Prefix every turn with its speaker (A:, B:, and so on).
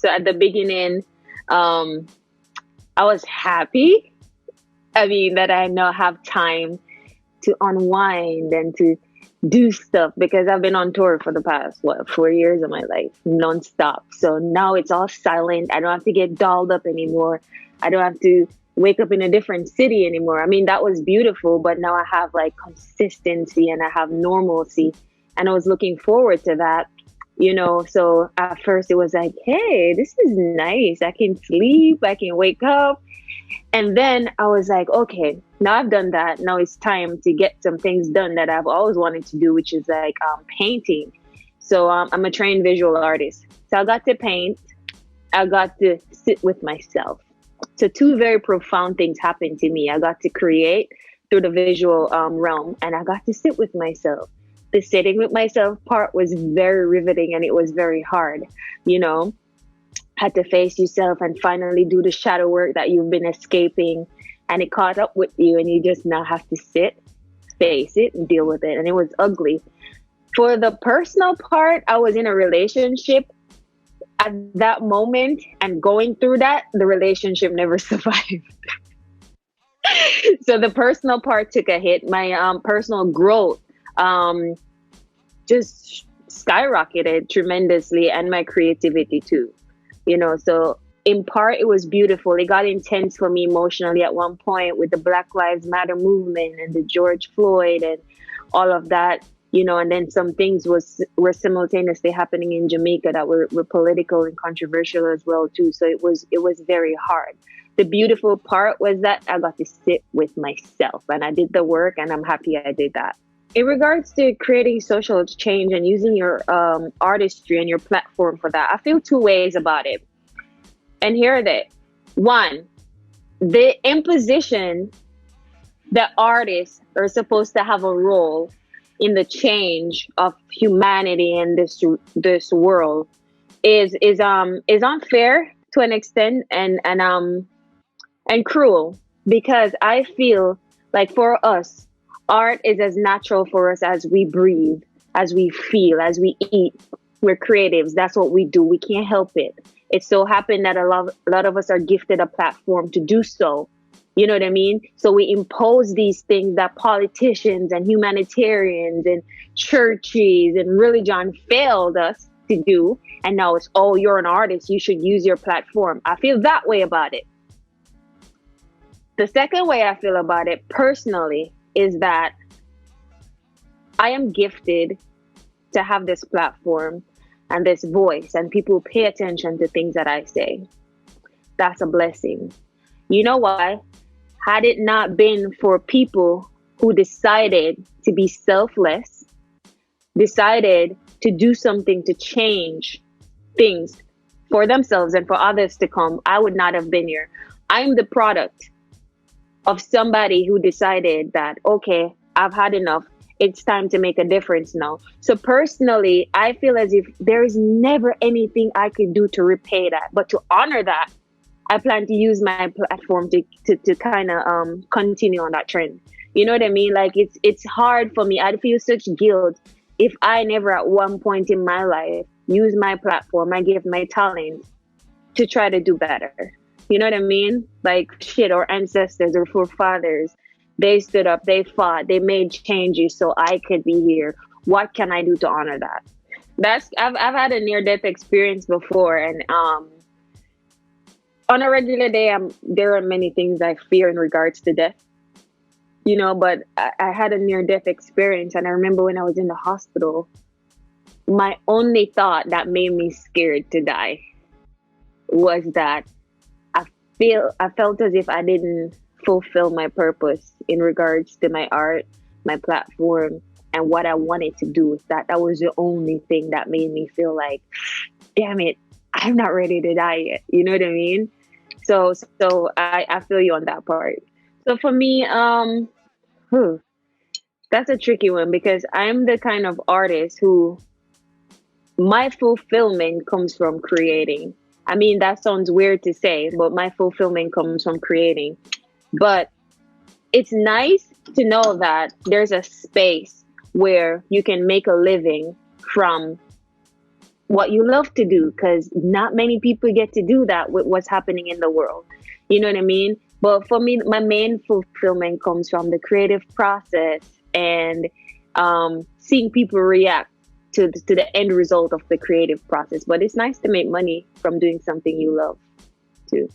A: So at the beginning, um, I was happy. I mean, that I now have time to unwind and to do stuff because I've been on tour for the past, what, 4 years of my life, nonstop. So now it's all silent. I don't have to get dolled up anymore. I don't have to wake up in a different city anymore. I mean, that was beautiful, but now I have like consistency and I have normalcy. And I was looking forward to that, you know. So at first it was like, hey, this is nice. I can sleep, I can wake up. And then I was like, okay, now I've done that. Now it's time to get some things done that I've always wanted to do, which is like painting. So I'm a trained visual artist. So I got to paint. I got to sit with myself. So two very profound things happened to me. I got to create through the visual realm, and I got to sit with myself. The sitting with myself part was very riveting, and it was very hard, you know. Had to face yourself and finally do the shadow work that you've been escaping, and it caught up with you, and you just now have to sit, face it, and deal with it. And it was ugly. For the personal part, I was in a relationship at that moment, and going through that, the relationship never survived. So the personal part took a hit. My personal growth um, just skyrocketed tremendously, and my creativity too. You know, so in part it was beautiful. It got intense for me emotionally at one point with the Black Lives Matter movement and the George Floyd and all of that, you know. And then some things were simultaneously happening in Jamaica that were political and controversial as well too. So it was very hard. The beautiful part was that I got to sit with myself, and I did the work, and I'm happy I did that. In regards to creating social change and using your artistry and your platform for that, I feel two ways about it. And here are they. One, the imposition that artists are supposed to have a role in the change of humanity in this world is unfair to an extent, and cruel, because I feel like for us, art is as natural for us as we breathe, as we feel, as we eat. We're creatives. That's what we do. We can't help it. It so happened that a lot of us are gifted a platform to do so. You know what I mean? So we impose these things that politicians and humanitarians and churches and religion failed us to do. And now it's, oh, you're an artist, you should use your platform. I feel that way about it. The second way I feel about it personally is that I am gifted to have this platform and this voice, and people pay attention to things that I say. That's a blessing. You know why? Had it not been for people who decided to be selfless, decided to do something to change things for themselves and for others to come, I would not have been here. I'm the product of somebody who decided that, okay, I've had enough. It's time to make a difference now. So personally, I feel as if there is never anything I could do to repay that. But to honor that, I plan to use my platform to kind of continue on that trend. You know what I mean? Like it's hard for me. I'd feel such guilt if I never at one point in my life use my platform, I give my talent to try to do better. You know what I mean? Like shit, our ancestors or forefathers, they stood up, they fought, they made changes so I could be here. What can I do to honor that? I've had a near death experience before, and on a regular day, there are many things I fear in regards to death, you know. But I had a near death experience, and I remember when I was in the hospital, my only thought that made me scared to die was that I felt as if I didn't fulfill my purpose in regards to my art, my platform, and what I wanted to do with that. That was the only thing that made me feel like, damn it, I'm not ready to die yet. You know what I mean? So I feel you on that part. So for me, that's a tricky one because I'm the kind of artist who my fulfillment comes from creating. I mean, that sounds weird to say, but my fulfillment comes from creating. But it's nice to know that there's a space where you can make a living from what you love to do, because not many people get to do that with what's happening in the world. You know what I mean? But for me, my main fulfillment comes from the creative process and seeing people react to the end result of the creative process. But it's nice to make money from doing something you love too.